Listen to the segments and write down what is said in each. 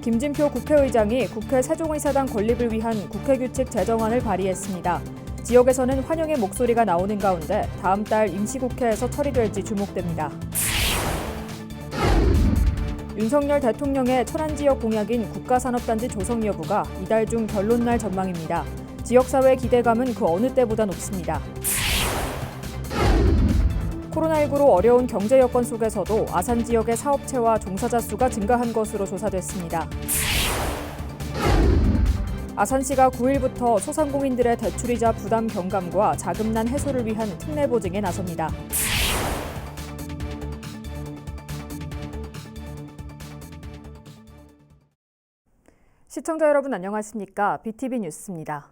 김진표 국회의장이 국회 세종의사당 건립을 위한 국회규칙 제정안을 발의했습니다. 지역에서는 환영의 목소리가 나오는 가운데 다음 달 임시국회에서 처리될지 주목됩니다. 윤석열 대통령의 천안지역 공약인 국가산업단지 조성 여부가 이달 중 결론 날 전망입니다. 지역사회 기대감은 그 어느 때보다 높습니다. 코로나19로 어려운 경제 여건 속에서도 아산 지역의 사업체와 종사자 수가 증가한 것으로 조사됐습니다. 아산시가 9일부터 소상공인들의 대출이자 부담 경감과 자금난 해소를 위한 특례 보증에 나섭니다. 시청자 여러분 안녕하십니까? BTV 뉴스입니다.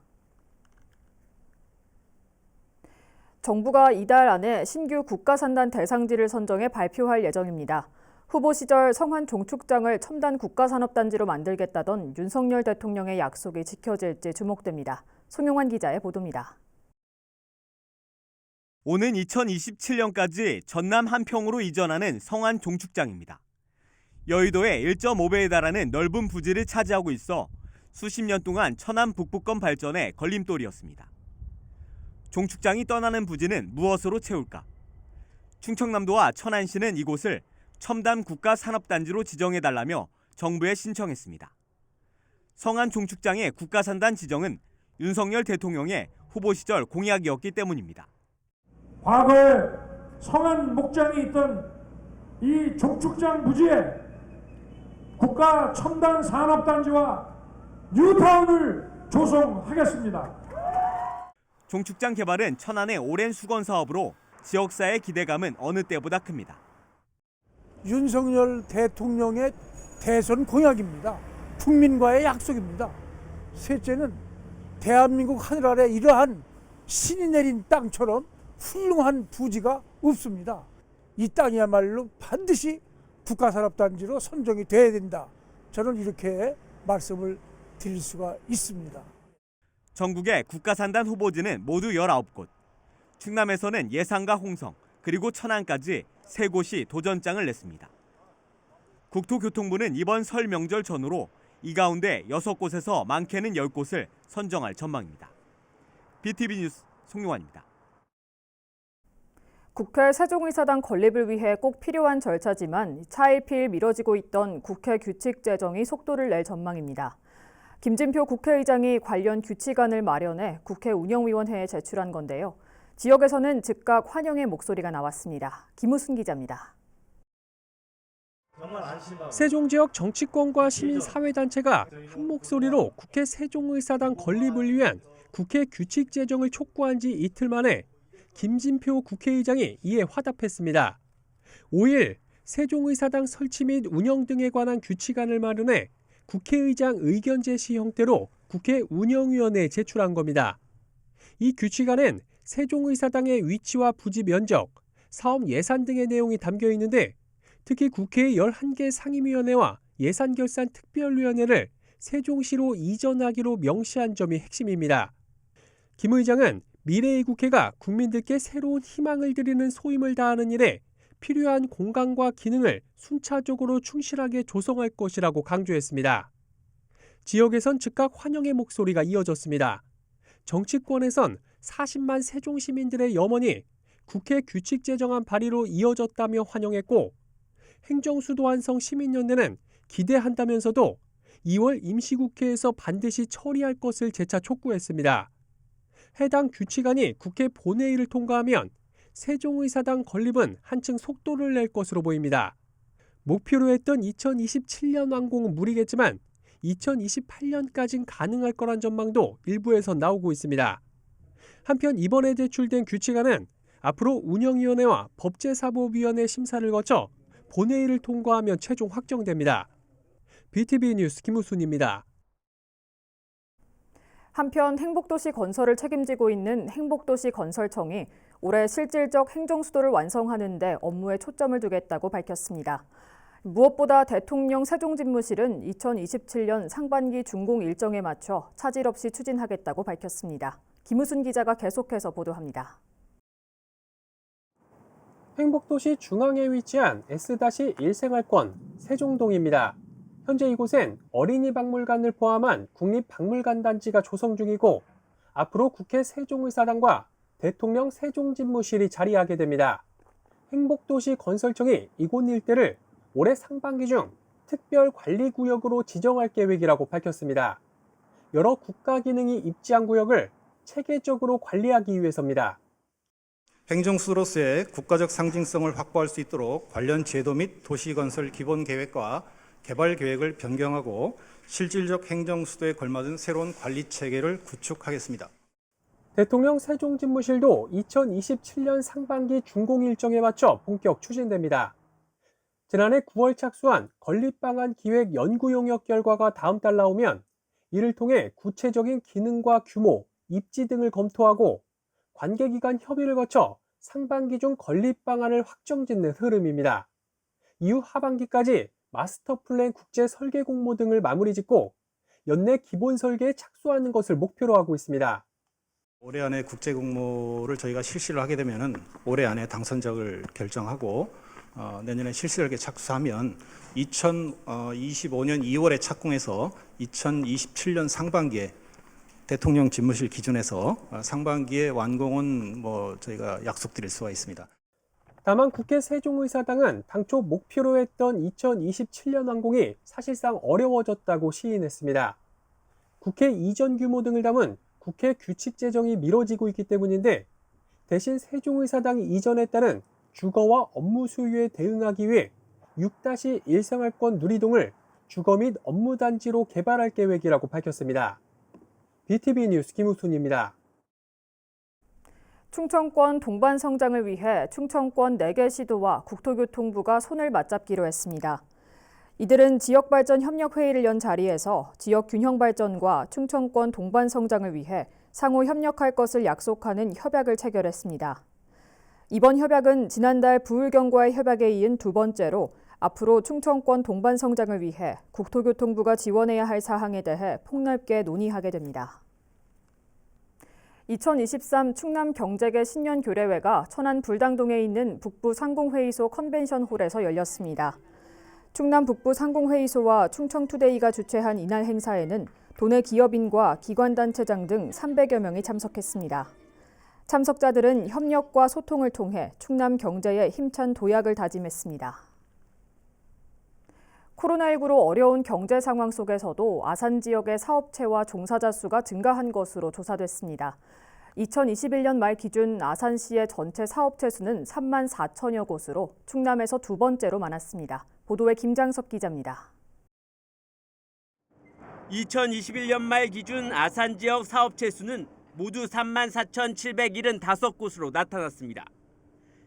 정부가 이달 안에 신규 국가산단 대상지를 선정해 발표할 예정입니다. 후보 시절 성안 종축장을 첨단 국가산업단지로 만들겠다던 윤석열 대통령의 약속이 지켜질지 주목됩니다. 송용환 기자의 보도입니다. 오는 2027년까지 전남 한평으로 이전하는 성안 종축장입니다. 여의도의 1.5배에 달하는 넓은 부지를 차지하고 있어 수십 년 동안 천안 북부권 발전의 걸림돌이었습니다. 종축장이 떠나는 부지는 무엇으로 채울까? 충청남도와 천안시는 이곳을 첨단 국가산업단지로 지정해달라며 정부에 신청했습니다. 성안 종축장의 국가산단 지정은 윤석열 대통령의 후보 시절 공약이었기 때문입니다. 과거에 성안 목장이 있던 이 종축장 부지에 국가 첨단 산업단지와 뉴타운을 조성하겠습니다. 종축장 개발은 천안의 오랜 수건 사업으로 지역사회의 기대감은 어느 때보다 큽니다. 윤석열 대통령의 대선 공약입니다. 국민과의 약속입니다. 셋째는 대한민국 하늘 아래 이러한 신이 내린 땅처럼 훌륭한 부지가 없습니다. 이 땅이야말로 반드시 국가산업단지로 선정이 돼야 된다. 저는 이렇게 말씀을 드릴 수가 있습니다. 전국의 국가산단 후보지는 모두 19곳. 충남에서는 예산과 홍성, 그리고 천안까지 3곳이 도전장을 냈습니다. 국토교통부는 이번 설 명절 전후로 이 가운데 6곳에서 많게는 10곳을 선정할 전망입니다. BTV 뉴스 송용환입니다. 국회 세종의사당 건립을 위해 꼭 필요한 절차지만 차일피일 미뤄지고 있던 국회 규칙 제정이 속도를 낼 전망입니다. 김진표 국회의장이 관련 규칙안을 마련해 국회 운영위원회에 제출한 건데요. 지역에서는 즉각 환영의 목소리가 나왔습니다. 김우순 기자입니다. 세종 지역 정치권과 시민사회단체가 한 목소리로 국회 세종의사당 건립을 위한 국회 규칙 제정을 촉구한 지 이틀 만에 김진표 국회의장이 이에 화답했습니다. 5일 세종의사당 설치 및 운영 등에 관한 규칙안을 마련해 국회의장 의견 제시 형태로 국회 운영위원회에 제출한 겁니다. 이 규칙안엔 세종의사당의 위치와 부지 면적, 사업 예산 등의 내용이 담겨 있는데 특히 국회의 11개 상임위원회와 예산결산특별위원회를 세종시로 이전하기로 명시한 점이 핵심입니다. 김 의장은 미래의 국회가 국민들께 새로운 희망을 드리는 소임을 다하는 일에 필요한 공간과 기능을 순차적으로 충실하게 조성할 것이라고 강조했습니다. 지역에선 즉각 환영의 목소리가 이어졌습니다. 정치권에선 40만 세종 시민들의 염원이 국회 규칙 제정안 발의로 이어졌다며 환영했고 행정수도환성 시민연대는 기대한다면서도 2월 임시국회에서 반드시 처리할 것을 재차 촉구했습니다. 해당 규칙안이 국회 본회의를 통과하면 세종의사당 건립은 한층 속도를 낼 것으로 보입니다. 목표로 했던 2027년 완공은 무리겠지만 2028년까지는 가능할 거란 전망도 일부에서 나오고 있습니다. 한편 이번에 제출된 규칙안은 앞으로 운영위원회와 법제사법위원회 심사를 거쳐 본회의를 통과하면 최종 확정됩니다. BTV 뉴스 김우순입니다. 한편 행복도시 건설을 책임지고 있는 행복도시건설청이 올해 실질적 행정수도를 완성하는 데 업무에 초점을 두겠다고 밝혔습니다. 무엇보다 대통령 세종집무실은 2027년 상반기 준공 일정에 맞춰 차질 없이 추진하겠다고 밝혔습니다. 김우순 기자가 계속해서 보도합니다. 행복도시 중앙에 위치한 S-1생활권 세종동입니다. 현재 이곳엔 어린이 박물관을 포함한 국립박물관 단지가 조성 중이고 앞으로 국회 세종의사당과 대통령 세종집무실이 자리하게 됩니다. 행복도시 건설청이 이곳 일대를 올해 상반기 중 특별관리구역으로 지정할 계획이라고 밝혔습니다. 여러 국가 기능이 입지한 구역을 체계적으로 관리하기 위해서입니다. 행정수로서의 국가적 상징성을 확보할 수 있도록 관련 제도 및 도시건설 기본계획과 개발계획을 변경하고 실질적 행정수도에 걸맞은 새로운 관리체계를 구축하겠습니다. 대통령 세종집무실도 2027년 상반기 준공 일정에 맞춰 본격 추진됩니다. 지난해 9월 착수한 건립방안 기획 연구 용역 결과가 다음 달 나오면 이를 통해 구체적인 기능과 규모, 입지 등을 검토하고 관계기관 협의를 거쳐 상반기 중 건립방안을 확정짓는 흐름입니다. 이후 하반기까지 마스터플랜 국제 설계 공모 등을 마무리 짓고 연내 기본 설계에 착수하는 것을 목표로 하고 있습니다. 올해 안에 국제공모를 저희가 실시를 하게 되면 올해 안에 당선작을 결정하고 내년에 실시설계 착수하면 2025년 2월에 착공해서 2027년 상반기에 대통령 집무실 기준에서 상반기에 완공은 저희가 약속드릴 수가 있습니다. 다만 국회 세종의사당은 당초 목표로 했던 2027년 완공이 사실상 어려워졌다고 시인했습니다. 국회 이전 규모 등을 담은 국회 규칙 제정이 미뤄지고 있기 때문인데 대신 세종의사당이 이전에 따른 주거와 업무 수요에 대응하기 위해 6-1생활권 누리동을 주거 및 업무 단지로 개발할 계획이라고 밝혔습니다. BTV 뉴스 김우순입니다. 충청권 동반 성장을 위해 충청권 4개 시도와 국토교통부가 손을 맞잡기로 했습니다. 이들은 지역발전협력회의를 연 자리에서 지역 균형 발전과 충청권 동반 성장을 위해 상호 협력할 것을 약속하는 협약을 체결했습니다. 이번 협약은 지난달 부울경과의 협약에 이은 두 번째로 앞으로 충청권 동반 성장을 위해 국토교통부가 지원해야 할 사항에 대해 폭넓게 논의하게 됩니다. 2023 충남 경제계 신년교례회가 천안 불당동에 있는 북부 상공회의소 컨벤션홀에서 열렸습니다. 충남 북부 상공회의소와 충청투데이가 주최한 이날 행사에는 도내 기업인과 기관단체장 등 300여 명이 참석했습니다. 참석자들은 협력과 소통을 통해 충남 경제에 힘찬 도약을 다짐했습니다. 코로나19로 어려운 경제 상황 속에서도 아산 지역의 사업체와 종사자 수가 증가한 것으로 조사됐습니다. 2021년 말 기준 아산시의 전체 사업체 수는 3만 4천여 곳으로 충남에서 두 번째로 많았습니다. 보도에 김장섭 기자입니다. 2021년 말 기준 아산 지역 사업체 수는 모두 34,775곳으로 나타났습니다.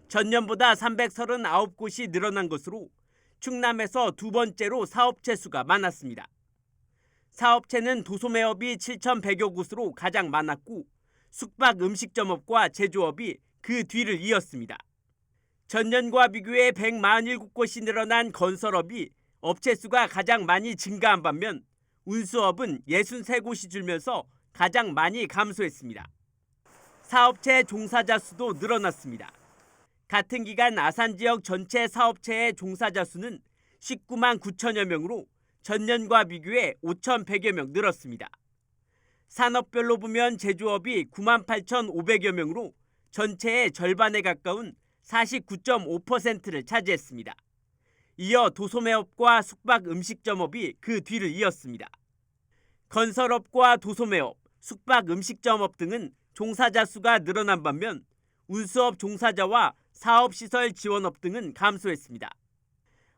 전년보다 339곳이 늘어난 것으로 충남에서 두 번째로 사업체 수가 많았습니다. 사업체는 도소매업이 7,100여 곳으로 가장 많았고 숙박 음식점업과 제조업이 그 뒤를 이었습니다. 전년과 비교해 147곳이 늘어난 건설업이 업체 수가 가장 많이 증가한 반면 운수업은 63곳이 줄면서 가장 많이 감소했습니다. 사업체 종사자 수도 늘어났습니다. 같은 기간 아산 지역 전체 사업체의 종사자 수는 19만 9천여 명으로 전년과 비교해 5,100여 명 늘었습니다. 산업별로 보면 제조업이 9만 8,500여 명으로 전체의 절반에 가까운 49.5%를 차지했습니다. 이어 도소매업과 숙박 음식점업이 그 뒤를 이었습니다. 건설업과 도소매업, 숙박 음식점업 등은 종사자 수가 늘어난 반면 운수업 종사자와 사업시설 지원업 등은 감소했습니다.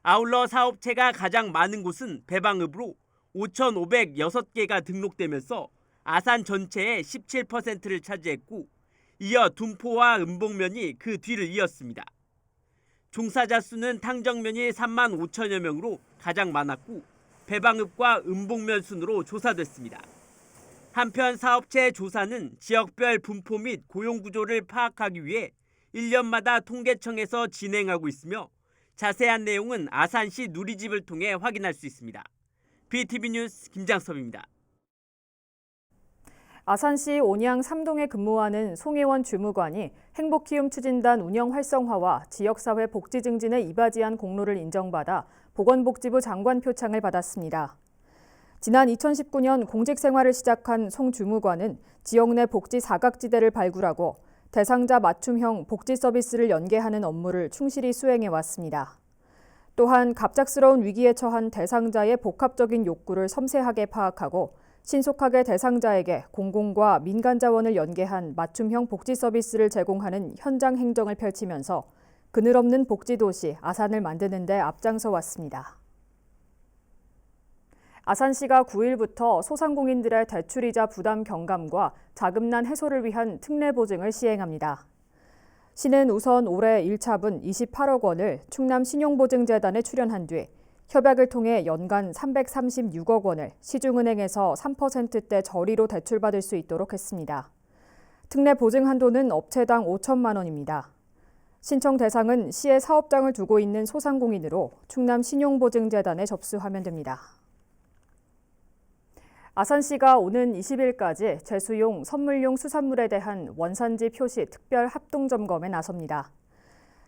아울러 사업체가 가장 많은 곳은 배방읍으로 5,506개가 등록되면서 아산 전체의 17%를 차지했고 이어 둔포와 은봉면이 그 뒤를 이었습니다. 종사자 수는 탕정면이 3만 5천여 명으로 가장 많았고 배방읍과 은봉면 순으로 조사됐습니다. 한편 사업체 조사는 지역별 분포 및 고용구조를 파악하기 위해 1년마다 통계청에서 진행하고 있으며 자세한 내용은 아산시 누리집을 통해 확인할 수 있습니다. BTV 뉴스 김장섭입니다. 아산시 온양 3동에 근무하는 송혜원 주무관이 행복키움 추진단 운영 활성화와 지역사회 복지 증진에 이바지한 공로를 인정받아 보건복지부 장관 표창을 받았습니다. 지난 2019년 공직 생활을 시작한 송 주무관은 지역 내 복지 사각지대를 발굴하고 대상자 맞춤형 복지 서비스를 연계하는 업무를 충실히 수행해 왔습니다. 또한 갑작스러운 위기에 처한 대상자의 복합적인 욕구를 섬세하게 파악하고 신속하게 대상자에게 공공과 민간 자원을 연계한 맞춤형 복지 서비스를 제공하는 현장 행정을 펼치면서 그늘없는 복지도시 아산을 만드는 데 앞장서 왔습니다. 아산시가 9일부터 소상공인들의 대출이자 부담 경감과 자금난 해소를 위한 특례 보증을 시행합니다. 시는 우선 올해 1차분 28억 원을 충남신용보증재단에 출연한 뒤 협약을 통해 연간 336억 원을 시중은행에서 3%대 저리로 대출받을 수 있도록 했습니다. 특례 보증 한도는 업체당 5천만 원입니다. 신청 대상은 시에 사업장을 두고 있는 소상공인으로 충남신용보증재단에 접수하면 됩니다. 아산시가 오는 20일까지 제수용, 선물용 수산물에 대한 원산지 표시 특별 합동점검에 나섭니다.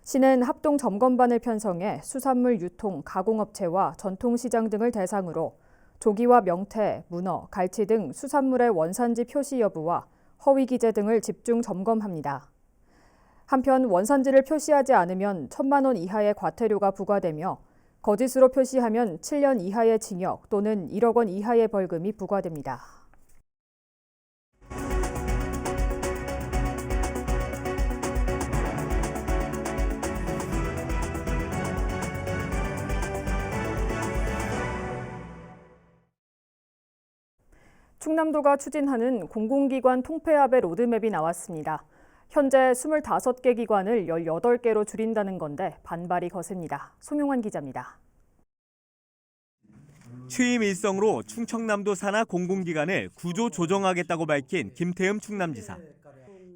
시는 합동점검반을 편성해 수산물 유통, 가공업체와 전통시장 등을 대상으로 조기와 명태, 문어, 갈치 등 수산물의 원산지 표시 여부와 허위 기재 등을 집중 점검합니다. 한편 원산지를 표시하지 않으면 1,000만 원 이하의 과태료가 부과되며 거짓으로 표시하면 7년 이하의 징역 또는 1억 원 이하의 벌금이 부과됩니다. 충남도가 추진하는 공공기관 통폐합의 로드맵이 나왔습니다. 현재 25개 기관을 18개로 줄인다는 건데 반발이 거셉니다. 송용환 기자입니다. 취임 일성으로 충청남도 산하 공공기관을 구조 조정하겠다고 밝힌 김태흠 충남지사.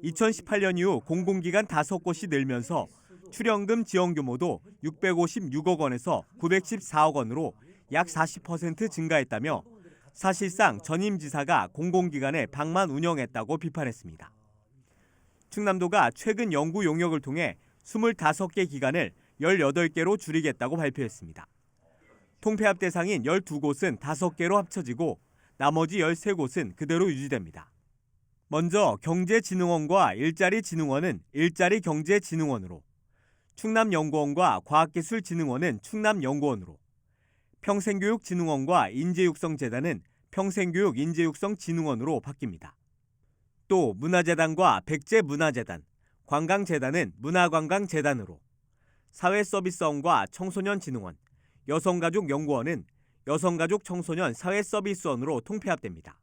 2018년 이후 공공기관 5곳이 늘면서 출연금 지원 규모도 656억 원에서 914억 원으로 약 40% 증가했다며 사실상 전임 지사가 공공기관을 방만 운영했다고 비판했습니다. 충남도가 최근 연구 용역을 통해 25개 기관을 18개로 줄이겠다고 발표했습니다. 통폐합 대상인 12곳은 5개로 합쳐지고 나머지 13곳은 그대로 유지됩니다. 먼저 경제진흥원과 일자리진흥원은 일자리경제진흥원으로, 충남연구원과 과학기술진흥원은 충남연구원으로, 평생교육진흥원과 인재육성재단은 평생교육인재육성진흥원으로 바뀝니다. 또 문화재단과 백제문화재단, 관광재단은 문화관광재단으로, 사회서비스원과 청소년진흥원, 여성가족연구원은 여성가족청소년사회서비스원으로 통폐합됩니다.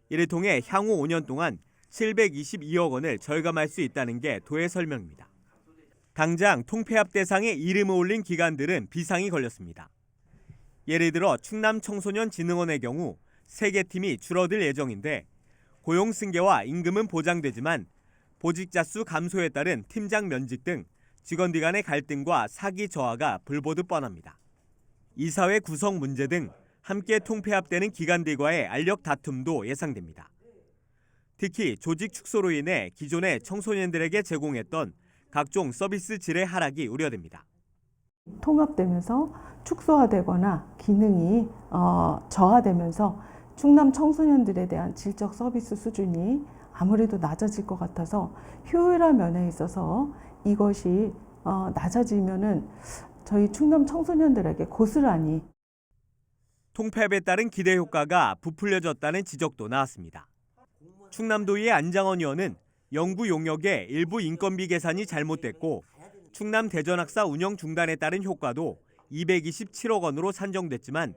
이를 통해 향후 5년 동안 722억 원을 절감할 수 있다는 게 도의 설명입니다. 당장 통폐합 대상에 이름을 올린 기관들은 비상이 걸렸습니다. 예를 들어 충남청소년진흥원의 경우 3개 팀이 줄어들 예정인데 고용 승계와 임금은 보장되지만 보직자 수 감소에 따른 팀장 면직 등 직원들 간의 갈등과 사기 저하가 불보듯 뻔합니다. 이사회 구성 문제 등 함께 통폐합되는 기관들과의 알력 다툼도 예상됩니다. 특히 조직 축소로 인해 기존의 청소년들에게 제공했던 각종 서비스 질의 하락이 우려됩니다. 통합되면서 축소화되거나 기능이 저하되면서 충남 청소년들에 대한 질적 서비스 수준이 아무래도 낮아질 것 같아서 효율화 면에 있어서 이것이 낮아지면은 저희 충남 청소년들에게 고스란히 통폐합에 따른 기대 효과가 부풀려졌다는 지적도 나왔습니다. 충남도의 안장원 의원은 연구 용역의 일부 인건비 계산이 잘못됐고 충남 대전학사 운영 중단에 따른 효과도 227억 원으로 산정됐지만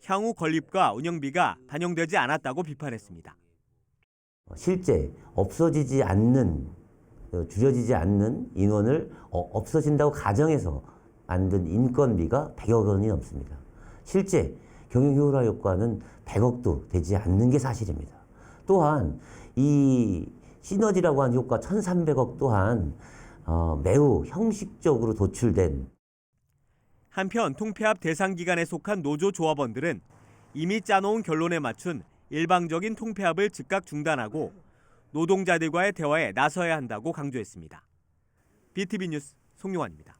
향후 건립과 운영비가 반영되지 않았다고 비판했습니다. 실제 없어지지 않는, 줄여지지 않는 인원을 없어진다고 가정해서 만든 인건비가 100억 원이 넘습니다. 실제 경영효율화 효과는 100억도 되지 않는 게 사실입니다. 또한 이 시너지라고 하는 효과 1,300억 또한 매우 형식적으로 도출된. 한편 통폐합 대상 기관에 속한 노조 조합원들은 이미 짜놓은 결론에 맞춘 일방적인 통폐합을 즉각 중단하고 노동자들과의 대화에 나서야 한다고 강조했습니다. BTV 뉴스 송용환입니다.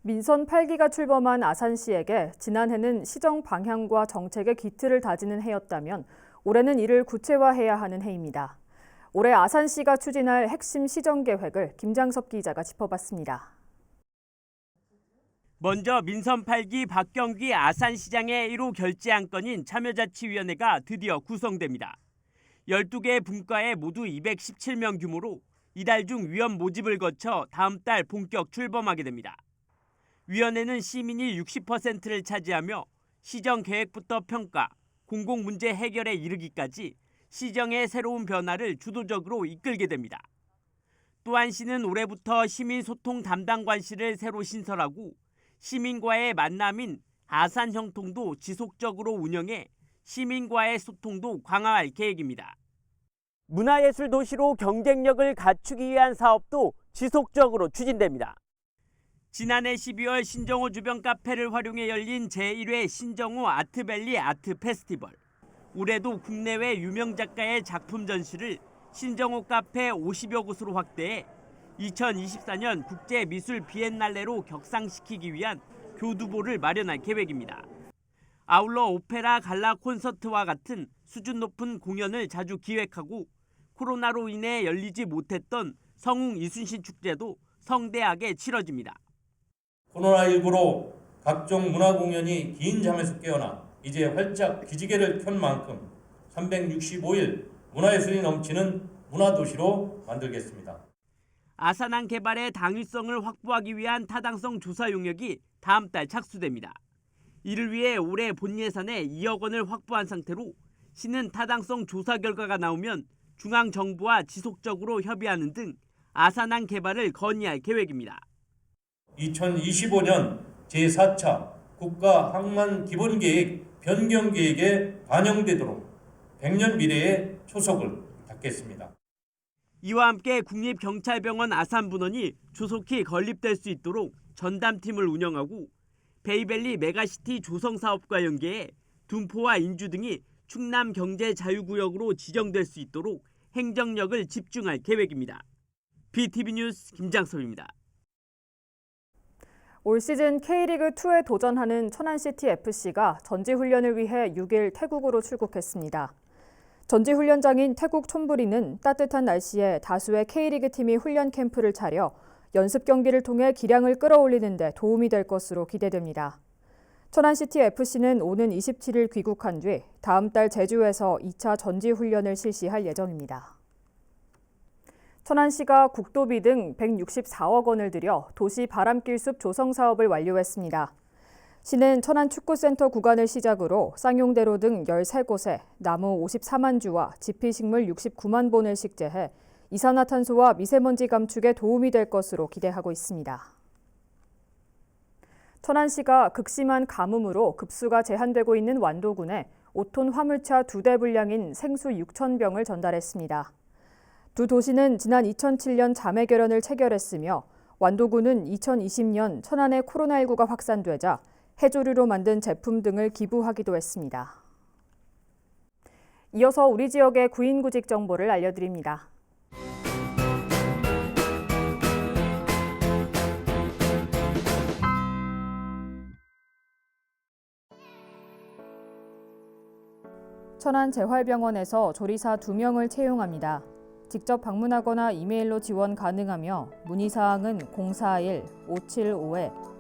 민선 8기가 출범한 아산시에게 지난해는 시정 방향과 정책의 기틀을 다지는 해였다면 올해는 이를 구체화해야 하는 해입니다. 올해 아산시가 추진할 핵심 시정 계획을 김장섭 기자가 짚어봤습니다. 먼저 민선 8기 박경기 아산시장의 1호 결재 안건인 참여자치위원회가 드디어 구성됩니다. 12개의 분과에 모두 217명 규모로 이달 중 위원 모집을 거쳐 다음 달 본격 출범하게 됩니다. 위원회는 시민이 60%를 차지하며 시정 계획부터 평가, 공공문제 해결에 이르기까지 시정의 새로운 변화를 주도적으로 이끌게 됩니다. 또한 시는 올해부터 시민소통 담당관실을 새로 신설하고 시민과의 만남인 아산형통도 지속적으로 운영해 시민과의 소통도 강화할 계획입니다. 문화예술 도시로 경쟁력을 갖추기 위한 사업도 지속적으로 추진됩니다. 지난해 12월 신정호 주변 카페를 활용해 열린 제1회 신정호 아트밸리 아트 페스티벌. 올해도 국내외 유명 작가의 작품 전시를 신정호 카페 50여 곳으로 확대해 2024년 국제미술 비엔날레로 격상시키기 위한 교두보를 마련할 계획입니다. 아울러 오페라 갈라 콘서트와 같은 수준 높은 공연을 자주 기획하고 코로나로 인해 열리지 못했던 성웅 이순신 축제도 성대하게 치러집니다. 코로나19로 각종 문화 공연이 긴 잠에서 깨어나 이제 활짝 기지개를 켠 만큼 365일 문화예술이 넘치는 문화도시로 만들겠습니다. 아산항 개발의 당위성을 확보하기 위한 타당성 조사 용역이 다음 달 착수됩니다. 이를 위해 올해 본 예산에 2억 원을 확보한 상태로 시는 타당성 조사 결과가 나오면 중앙정부와 지속적으로 협의하는 등 아산항 개발을 건의할 계획입니다. 2025년 제4차 국가항만기본계획 변경계획에 반영되도록 100년 미래의 초석을 닫겠습니다. 이와 함께 국립경찰병원 아산분원이 조속히 건립될 수 있도록 전담팀을 운영하고 베이밸리 메가시티 조성사업과 연계해 둔포와 인주 등이 충남경제자유구역으로 지정될 수 있도록 행정력을 집중할 계획입니다. BTV 뉴스 김장섭입니다. 올 시즌 K리그2에 도전하는 천안시티FC가 전지훈련을 위해 6일 태국으로 출국했습니다. 전지훈련장인 태국 촌부리는 따뜻한 날씨에 다수의 K리그 팀이 훈련 캠프를 차려 연습 경기를 통해 기량을 끌어올리는 데 도움이 될 것으로 기대됩니다. 천안시티FC는 오는 27일 귀국한 뒤 다음 달 제주에서 2차 전지훈련을 실시할 예정입니다. 천안시가 국도비 등 164억 원을 들여 도시 바람길숲 조성 사업을 완료했습니다. 시는 천안축구센터 구간을 시작으로 쌍용대로 등 13곳에 나무 54만 주와 지피식물 69만 본을 식재해 이산화탄소와 미세먼지 감축에 도움이 될 것으로 기대하고 있습니다. 천안시가 극심한 가뭄으로 급수가 제한되고 있는 완도군에 5톤 화물차 2대 분량인 생수 6천 병을 전달했습니다. 두 도시는 지난 2007년 자매결연을 체결했으며 완도군은 2020년 천안에 코로나19가 확산되자 해조류로 만든 제품 등을 기부하기도 했습니다. 이어서 우리 지역의 구인구직 정보를 알려드립니다. 천안재활병원에서 조리사 2명을 채용합니다. 직접 방문하거나 이메일로 지원 가능하며 문의사항은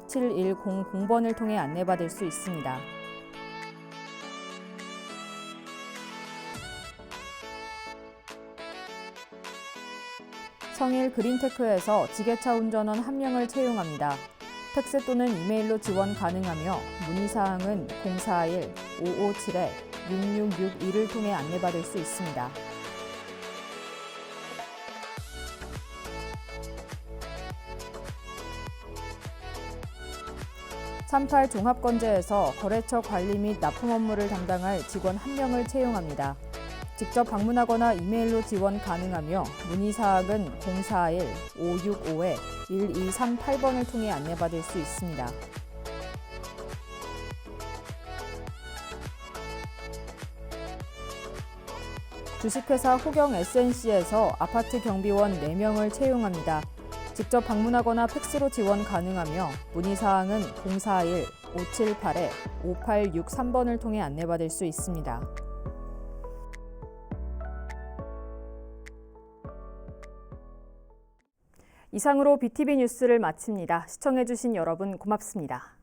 041-575-7100번을 통해 안내받을 수 있습니다. 성일 그린테크에서 지게차 운전원 1명을 채용합니다. 팩스 또는 이메일로 지원 가능하며 문의사항은 041-557-6661을 통해 안내받을 수 있습니다. 38 종합건재에서 거래처 관리 및 납품 업무를 담당할 직원 1명을 채용합니다. 직접 방문하거나 이메일로 지원 가능하며 문의사항은 041-565-1238번을 통해 안내받을 수 있습니다. 주식회사 호경 SNC에서 아파트 경비원 4명을 채용합니다. 직접 방문하거나 팩스로 지원 가능하며 문의사항은 041-578-5863번을 통해 안내받을 수 있습니다. 이상으로 BTV 뉴스를 마칩니다. 시청해주신 여러분 고맙습니다.